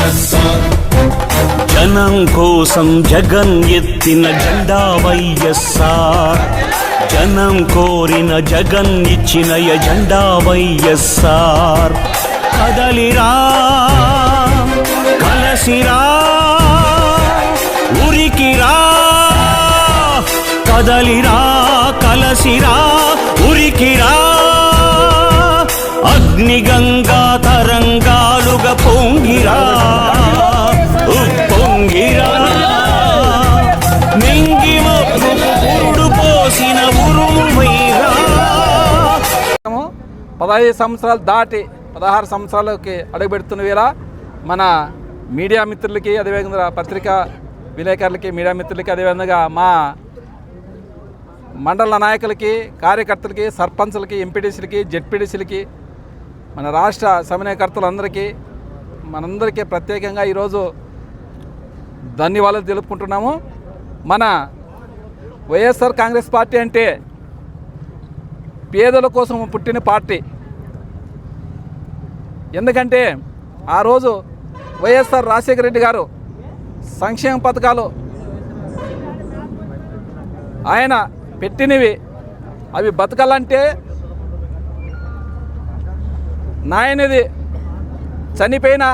వైఎస్ఆర్. జనం కోసం జగన్ ఎత్తిన జెండా వైఎస్ఆర్. జనం కోరిన జగన్ ఇచ్చిన ఎజెండా వైఎస్ఆర్. కదలిరా కలసిరా ఉరికిరా, కదలిరా కలసిరా ఉరికిరా, అగ్నిగంగా తరంగాలుగా పొంగిరా ఉప్పొంగిరా, మింగి మొక్కు పురుడు పోసిన ఉరుము వైరా. 15 సంవత్సరాలు దాటి 16 సంవత్సరాలకి అడుగుపెడుతున్న వేళ మన మీడియా మిత్రులకి, అదేవిధంగా పత్రికా విలేకరులకి, మీడియా మిత్రులకి, అదేవిధంగా మా మండల నాయకులకి, కార్యకర్తలకి, సర్పంచులకి, ఎంపీటీసీలకి, జెడ్పీటీసీలకి, మన రాష్ట్ర సమన్వయకర్తలందరికీ మనందరికీ ప్రత్యేకంగా ఈరోజు ధన్యవాదాలు తెలుపుకుంటున్నాము. మన వైఎస్ఆర్ కాంగ్రెస్ పార్టీ అంటే పేదల కోసం పుట్టిన పార్టీ. ఎందుకంటే ఆ రోజు వైఎస్ఆర్ రాజశేఖర రెడ్డి గారు సంక్షేమ పథకాలు ఆయన పెట్టినవి అవి బతకాలంటే నాయనది చనిపోయిన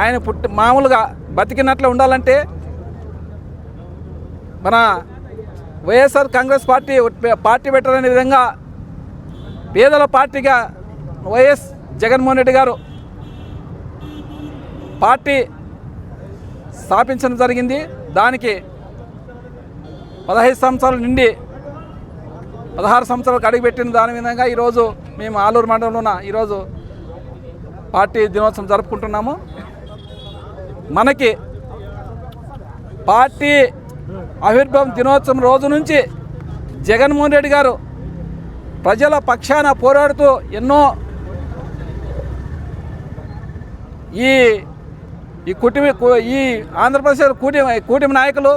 ఆయన మామూలుగా బతికినట్లు ఉండాలంటే మన వైఎస్ఆర్ కాంగ్రెస్ పార్టీ పెట్టాలనే విధంగా పేదల పార్టీగా వైఎస్ జగన్మోహన్ రెడ్డి గారు పార్టీ స్థాపించడం జరిగింది. దానికి 15 సంవత్సరాల నుండి 16 సంవత్సరాలకు అడుగుపెట్టిన దాని విధంగా ఈరోజు మేము ఆలూరు మండలంలోన ఈరోజు పార్టీ దినోత్సవం జరుపుకుంటున్నాము. మనకి పార్టీ ఆవిర్భావం దినోత్సవం రోజు నుంచి జగన్మోహన్ రెడ్డి గారు ప్రజల పక్షాన పోరాడుతూ ఎన్నో ఈ ఆంధ్రప్రదేశ్ కూటమి నాయకులు,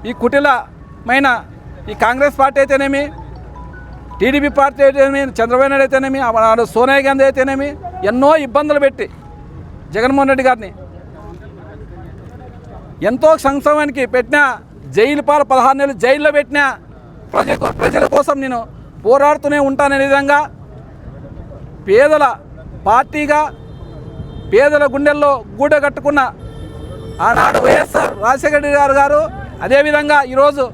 ఈ కుటిలమైన ఈ కాంగ్రెస్ పార్టీ అయితేనేమి, టీడీపీ పార్టీ అయితేనేమి, చంద్రబాబు నాయుడు అయితేనేమి, సోనియా గాంధీ అయితేనేమి ఎన్నో ఇబ్బందులు పెట్టి జగన్మోహన్ రెడ్డి గారిని ఎంతో సంక్షేమానికి పెట్టిన, జైలు పాలు 16 నెలలు జైల్లో పెట్టిన, ప్రజల కోసం నేను పోరాడుతూనే ఉంటాననే విధంగా పేదల పార్టీగా పేదల గుండెల్లో గూడ కట్టుకున్న ఆనాడు వైఎస్ఆర్ రాజశేఖర రెడ్డి గారు అదేవిధంగా ఈరోజు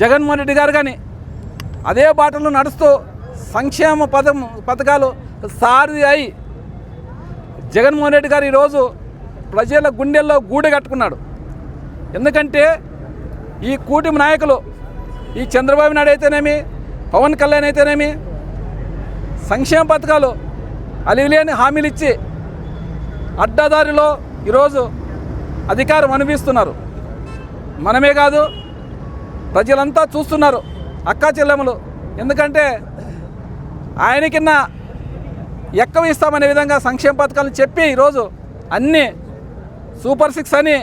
జగన్మోహన్ రెడ్డి గారు కానీ అదే బాటలో నడుస్తూ సంక్షేమ పథకాలు సారథి అయి జగన్మోహన్ రెడ్డి గారు ఈరోజు ప్రజల గుండెల్లో గూడ కట్టుకున్నాడు. ఎందుకంటే ఈ కూటమి నాయకులు, ఈ చంద్రబాబు నాయుడు అయితేనేమి, పవన్ కళ్యాణ్ అయితేనేమి సంక్షేమ పథకాలు అలివిలేని హామీలు ఇచ్చి అడ్డదారిలో ఈరోజు అధికారం అనుభవిస్తున్నారు. మనమే కాదు ప్రజలంతా చూస్తున్నారు, అక్కా చెల్లెములు. ఎందుకంటే ఆయనకిన్న ఎక్కువ ఇస్తామనే విధంగా సంక్షేమ పథకాలను చెప్పి ఈరోజు అన్నీ సూపర్ 6 అని,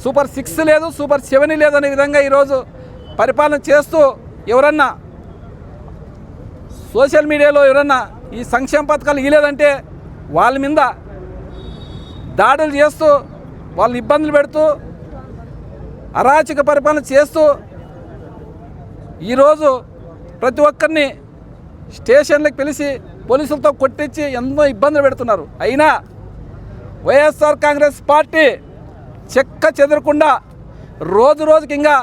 సూపర్ 6 లేదు, సూపర్ 7 లేదు అనే విధంగా ఈరోజు పరిపాలన చేస్తూ ఎవరన్నా సోషల్ మీడియాలో ఎవరన్నా ఈ సంక్షేమ పథకాలు ఇవ్వలేదంటే వాళ్ళ మీద దాడులు చేస్తూ, వాళ్ళని ఇబ్బందులు పెడుతూ, అరాచక పరిపాలన చేస్తూ ఈరోజు ప్రతి ఒక్కరిని స్టేషన్లకు పిలిచి పోలీసులతో కొట్టించి ఎంతో ఇబ్బందులు పెడుతున్నారు. అయినా వైఎస్ఆర్ కాంగ్రెస్ పార్టీ చెక్క చెదరకుండా రోజు రోజుకి ఇంకా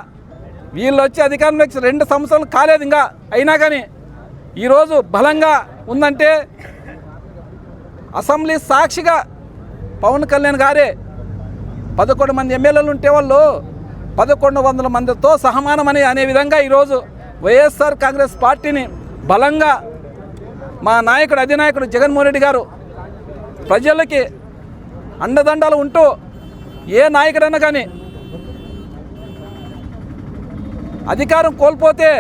వీళ్ళు వచ్చి అధికారంలోకి 2 సంవత్సరాలు కాలేదు ఇంకా, అయినా కానీ ఈరోజు బలంగా ఉందంటే అసెంబ్లీ సాక్షిగా పవన్ కళ్యాణ్ గారే 11 మంది ఎమ్మెల్యేలు ఉంటే వాళ్ళు 1100 మందితో సహమానమని అనే విధంగా ఈరోజు వైఎస్ఆర్ కాంగ్రెస్ పార్టీని బలంగా మా నాయకుడు, అధినాయకుడు జగన్మోహన్ రెడ్డి గారు ప్రజలకి అండదండాలు ఉంటూ ఏ నాయకుడైనా కానీ అధికారం కోల్పోతే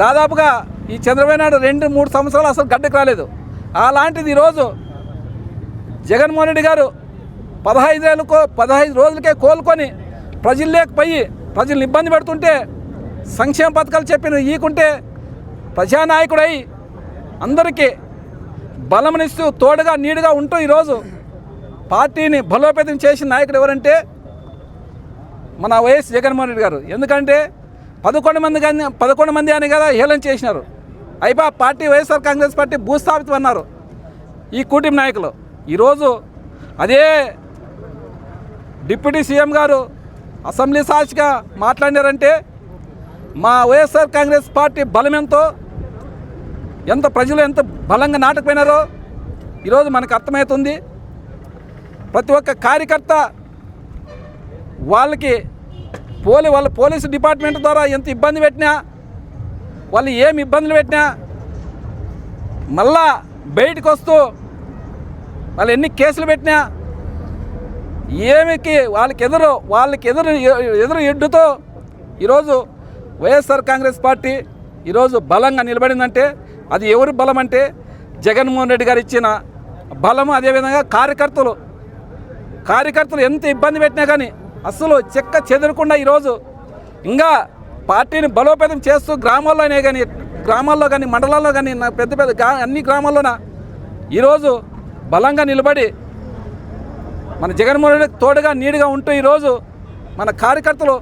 దాదాపుగా ఈ చంద్రబాబు నాయుడు 2-3 సంవత్సరాలు అసలు గడ్డకు రాలేదు. అలాంటిది ఈరోజు జగన్మోహన్ రెడ్డి గారు 15 రోజులకే కోలుకొని ప్రజలు లేకపోయి ప్రజలను ఇబ్బంది పెడుతుంటే సంక్షేమ పథకాలు చెప్పిన ఈకుంటే ప్రజానాయకుడై అందరికీ బలమనిస్తూ తోడుగా నీడుగా ఉంటూ ఈరోజు పార్టీని బలోపేతం చేసిన నాయకుడు ఎవరంటే మన వైఎస్ జగన్మోహన్ రెడ్డి గారు. ఎందుకంటే 11 మంది అని కదా హేళన చేసినారు. అయిపో పార్టీ వైఎస్ఆర్ కాంగ్రెస్ పార్టీ భూస్థాపితం అన్నారు ఈ కూటమి నాయకులు. ఈరోజు అదే డిప్యూటీ సీఎం గారు అసెంబ్లీ సాక్షిగా మాట్లాడినారంటే మా వైఎస్ఆర్ కాంగ్రెస్ పార్టీ బలం ఎంత ప్రజలు ఎంత బలంగా నాటకపోయినారో ఈరోజు మనకు అర్థమవుతుంది. ప్రతి ఒక్క కార్యకర్త వాళ్ళకి వాళ్ళ పోలీసు డిపార్ట్మెంట్ ద్వారా ఎంత ఇబ్బంది పెట్టినా, వాళ్ళు ఏమి ఇబ్బందులు పెట్టినా మళ్ళా బయటకు వస్తూ వాళ్ళు ఎన్ని కేసులు పెట్టినా ఏమికి వాళ్ళకి ఎదురు ఎడ్డుతో ఈరోజు వైఎస్ఆర్ కాంగ్రెస్ పార్టీ ఈరోజు బలంగా నిలబడిందంటే అది ఎవరి బలం అంటే జగన్మోహన్ రెడ్డి గారు ఇచ్చిన బలము. అదేవిధంగా కార్యకర్తలు ఎంత ఇబ్బంది పెట్టినా కానీ అసలు చెక్క చెదరకుండా ఈరోజు ఇంకా పార్టీని బలోపేతం చేస్తూ గ్రామాల్లో కానీ మండలాల్లో కానీ పెద్ద అన్ని గ్రామాల్లోన ఈరోజు బలంగా నిలబడి మన జగన్మోహన్ రెడ్డి తోడుగా నీడుగా ఉంటూ ఈరోజు మన కార్యకర్తలు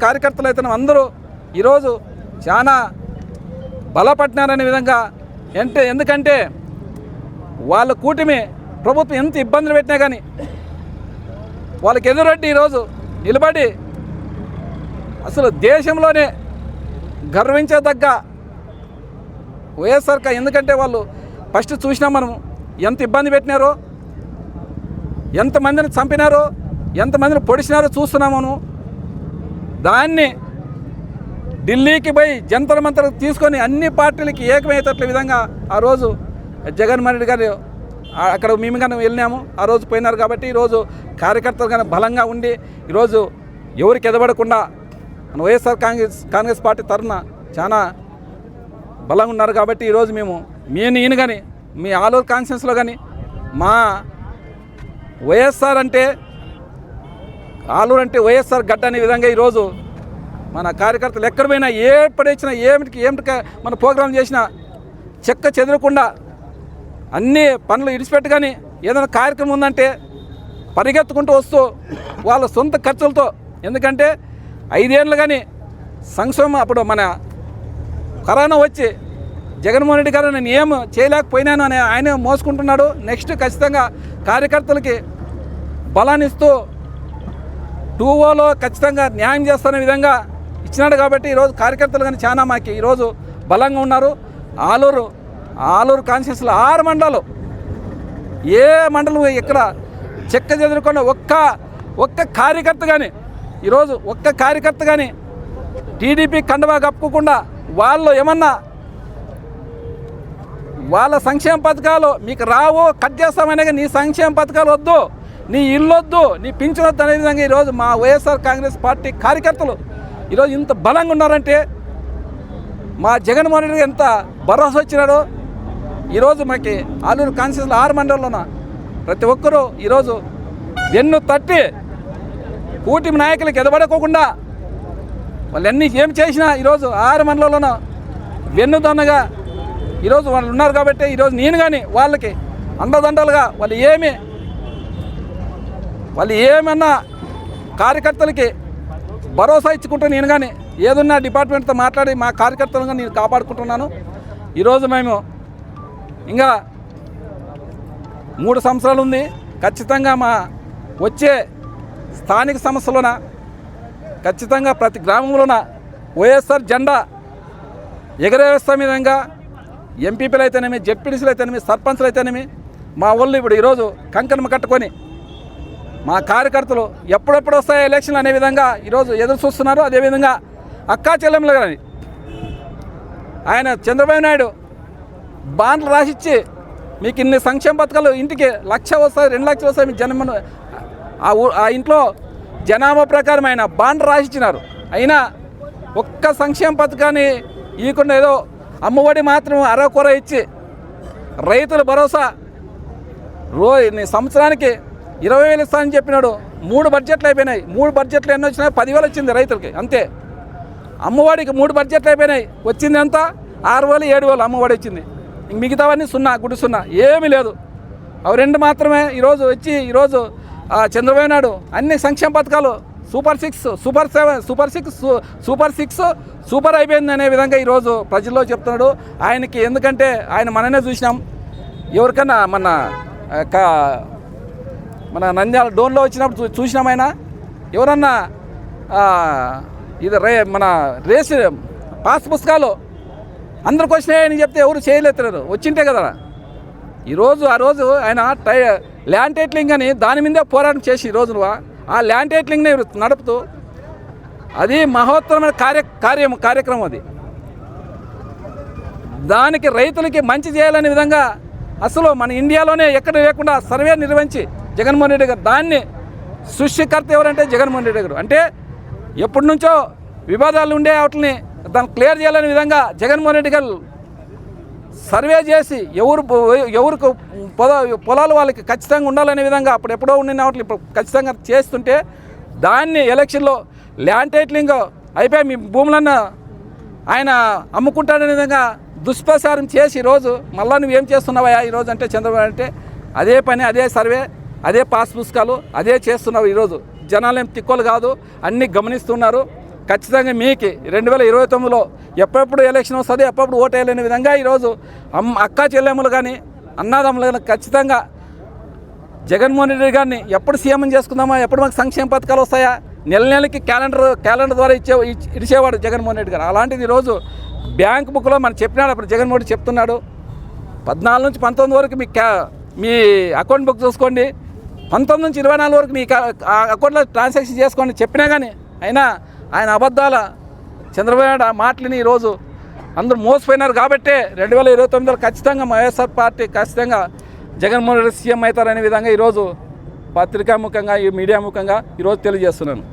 కార్యకర్తలు అయితేనే అందరూ ఈరోజు చాలా బలపడినారనే విధంగా ఎందుకంటే వాళ్ళ కూటమి ప్రభుత్వం ఎంత ఇబ్బందులు పెట్టినా కానీ వాళ్ళకి ఎదురొడ్డి ఈరోజు నిలబడి అసలు దేశంలోనే గర్వించదగ్గ వైఎస్ఆర్ ఎందుకంటే వాళ్ళు ఫస్ట్ చూసినాం మనం ఎంత ఇబ్బంది పెట్టినారో, ఎంతమందిని చంపినారో, ఎంతమందిని పొడిచినారో చూస్తున్నాము. దాన్ని ఢిల్లీకి పోయి జంతర్ మంతర్ తీసుకొని అన్ని పార్టీలకి ఏకమయ్యేటట్ల విధంగా ఆ రోజు జగన్మోహన్ రెడ్డి గారు అక్కడ మేము కానీ వెళ్ళినాము. ఆ రోజు పోయినారు కాబట్టి ఈరోజు కార్యకర్తలు కానీ బలంగా ఉండి ఈరోజు ఎవరికి ఎదబడకుండా మన వైఎస్ఆర్ కాంగ్రెస్ పార్టీ తరఫున చాలా బలంగా ఉన్నారు. కాబట్టి ఈరోజు నేను కానీ మీ ఆలూరు కాన్స్టిట్యున్సీలో కానీ మా వైఎస్ఆర్ అంటే ఆలూరు అంటే వైఎస్ఆర్ గడ్డ అనే విధంగా ఈరోజు మన కార్యకర్తలు ఎక్కడ పోయినా ఏమిచ్చినా ఏమిటి మన ప్రోగ్రాం చేసినా చెక్క చెదరకుండా అన్ని పనులు ఇడిచిపెట్టు కానీ ఏదైనా కార్యక్రమం ఉందంటే పరిగెత్తుకుంటూ వస్తూ వాళ్ళ సొంత ఖర్చులతో, ఎందుకంటే 5 ఏళ్ళు కానీ సంక్షేమం అప్పుడు మన కరోనా వచ్చి జగన్మోహన్ రెడ్డి గారు నేను ఏం చేయలేకపోయినాను అని ఆయన మోసుకుంటున్నాడు. నెక్స్ట్ ఖచ్చితంగా కార్యకర్తలకి బలాన్ని ఇస్తూ 2ఓలో ఖచ్చితంగా న్యాయం చేస్తున్న విధంగా ఇచ్చినాడు. కాబట్టి ఈరోజు కార్యకర్తలు కానీ చాలా మాకు ఈరోజు బలంగా ఉన్నారు. ఆలూరు కాన్స్టిట్యున్సీలో 6 మండలాలు, ఏ మండలం ఇక్కడ చెక్క చెదరకుండా ఒక్క కార్యకర్త కానీ టీడీపీ కండవా కప్పుకోకుండా వాళ్ళు ఏమన్నా వాళ్ళ సంక్షేమ పథకాలు మీకు రావు, కట్ చేస్తామనే నీ సంక్షేమ పథకాలు వద్దు, నీ ఇల్లు వద్దు, నీ పింఛన్ వద్దు అనే విధంగా ఈరోజు మా వైఎస్ఆర్ కాంగ్రెస్ పార్టీ కార్యకర్తలు ఈరోజు ఇంత బలంగా ఉన్నారంటే మా జగన్మోహన్ రెడ్డి ఎంత భరోసా వచ్చినాడో. ఈరోజు మాకు ఆలూరు కాన్స్టిట్యున్సీలో 6 మండలంలోన ప్రతి ఒక్కరూ ఈరోజు వెన్ను తట్టి కూటమి నాయకులకు ఎదబడకోకుండా వాళ్ళు అన్నీ ఏం చేసినా ఈరోజు 6 మండలంలోన వెన్నుదన్నగా ఈరోజు వాళ్ళు ఉన్నారు. కాబట్టి ఈరోజు నేను కానీ వాళ్ళకి అండదండలుగా వాళ్ళు ఏమన్నా కార్యకర్తలకి భరోసా ఇచ్చుకుంటూ నేను కానీ ఏదన్నా డిపార్ట్మెంట్తో మాట్లాడి మా కార్యకర్తలుగా నేను కాపాడుకుంటున్నాను. ఈరోజు మేము ఇంకా 3 సంవత్సరాలు ఉంది. ఖచ్చితంగా మా వచ్చే స్థానిక సంస్థలోన ఖచ్చితంగా ప్రతి గ్రామంలోన వైఎస్ఆర్ జెండా ఎగరేస్తాం. విధంగా ఎంపీపీలు అయితేనేమి, జెడ్పీటీసీలు అయితేనేమి, సర్పంచ్లు అయితేనేమి మా వాళ్ళు ఇప్పుడు ఈరోజు కంకణం కట్టుకొని మా కార్యకర్తలు ఎప్పుడెప్పుడు వస్తాయో ఎలక్షన్లు అనే విధంగా ఈరోజు ఎదురు చూస్తున్నారు. అదేవిధంగా అక్కా చెల్లెమ్మలు కానీ ఆయన చంద్రబాబు నాయుడు బాండ్లు రాసిచ్చి మీకు ఇన్ని సంక్షేమ పథకాలు ఇంటికి 1,00,000 వస్తాయి, 2 లక్షలు వస్తాయి, మీ జన్మ ఆ ఇంట్లో జనాభా ప్రకారం ఆయన బాండ్ రాసిచ్చినారు. అయినా ఒక్క సంక్షేమ పథకాన్ని ఇవ్వకుండా ఏదో అమ్మఒడి మాత్రం అరకొర ఇచ్చి రైతుల భరోసా సంవత్సరానికి 20,000 ఇస్తానని చెప్పినాడు. 3 బడ్జెట్లు అయిపోయినాయి. 3 బడ్జెట్లు ఎన్ని వచ్చినాయి? 10,000 వచ్చింది రైతులకి అంతే. అమ్మఒడికి 3 బడ్జెట్లు అయిపోయినాయి. వచ్చింది ఎంత? 6,000 7,000 అమ్మఒడి వచ్చింది. మిగతావన్నీ సున్నా, గుడి సున్నా, ఏమీ లేదు. అవి రెండు మాత్రమే ఈరోజు వచ్చి ఈరోజు చంద్రబాబు నాయుడు అన్ని సంక్షేమ పథకాలు సూపర్ 6, సూపర్ 7, సూపర్ 6 సూపర్ అయిపోయింది అనే విధంగా ఈరోజు ప్రజల్లో చెప్తున్నాడు. ఆయనకి ఎందుకంటే ఆయన మననే చూసినాం, ఎవరికన్నా మన నంద్యాల డోన్లో వచ్చినప్పుడు చూసినాం. ఆయన ఎవరన్నా ఇది మన రేసు పాస్ పుస్తకాలు అందరికి వచ్చినాయని చెప్తే ఎవరు చేయలేతున్నారు, వచ్చింటే కదా. ఆ రోజు ఆయన ల్యాండ్ టైటిలింగ్ అని దాని మీదే పోరాటం చేసి ఈరోజు ఆ ల్యాండ్ టైటిలింగ్ని నడుపుతూ అది మహోత్తరమైన కార్యక్రమం. అది దానికి రైతులకి మంచి చేయాలనే విధంగా అసలు మన ఇండియాలోనే ఎక్కడ లేకుండా సర్వే నిర్వహించి జగన్మోహన్ రెడ్డి గారు దాన్ని సృష్టికర్త ఎవరంటే జగన్మోహన్ రెడ్డి గారు. అంటే ఎప్పటి నుంచో వివాదాలు ఉండే వాటిని దాన్ని క్లియర్ చేయాలనే విధంగా జగన్మోహన్ రెడ్డి గారు సర్వే చేసి ఎవరికి పొలాలు వాళ్ళకి ఖచ్చితంగా ఉండాలనే విధంగా అప్పుడు ఎప్పుడో ఉండిన వాటిని ఇప్పుడు ఖచ్చితంగా చేస్తుంటే దాన్ని ఎలక్షన్లో ల్యాండ్ టైటిలింగ్ అయిపోయి మీ భూములన్నా ఆయన అమ్ముకుంటాడనే విధంగా దుష్ప్రచారం చేసి ఈరోజు మళ్ళీ నువ్వేం చేస్తున్నావా ఈరోజు అంటే చంద్రబాబు అంటే అదే పని, అదే సర్వే, అదే పాస్ పుస్తకాలు, అదే చేస్తున్నావు. ఈరోజు జనాలు ఏం తిక్కులు కాదు, అన్నీ గమనిస్తున్నారు. ఖచ్చితంగా మీకు 2029లో ఎప్పుడెప్పుడు ఎలక్షన్ వస్తుంది, ఎప్పుడప్పుడు ఓటు వేయలేని విధంగా ఈరోజు అక్క చెల్లెమ్మలు కానీ అన్నదమ్ములు కానీ ఖచ్చితంగా జగన్మోహన్ రెడ్డి గారిని ఎప్పుడు సీఎం చేసుకుందామా, ఎప్పుడు మాకు సంక్షేమ పథకాలు వస్తాయా, నెలకి క్యాలెండర్ ద్వారా ఇచ్చేవాడు జగన్మోహన్ రెడ్డి గారు. అలాంటిది ఈరోజు బ్యాంక్ బుక్లో మనం చెప్పినాడు, అప్పుడు జగన్మోహన్ రెడ్డి చెప్తున్నాడు 14 నుంచి 19 వరకు మీ అకౌంట్ బుక్ చూసుకోండి, 19 నుంచి 24 వరకు మీ అకౌంట్లో ట్రాన్సాక్షన్ చేసుకోండి చెప్పినా కానీ ఆయన అబద్ధాల చంద్రబాబు నాయుడు మాటలని ఈరోజు అందరూ మోసపోయినారు. కాబట్టి 2029లో ఖచ్చితంగా వైఎస్ఆర్ పార్టీ ఖచ్చితంగా జగన్మోహన్ రెడ్డి సీఎం అవుతారనే విధంగా ఈరోజు పత్రికా ముఖంగా ఈ మీడియా ముఖంగా ఈరోజు తెలియజేస్తున్నాను.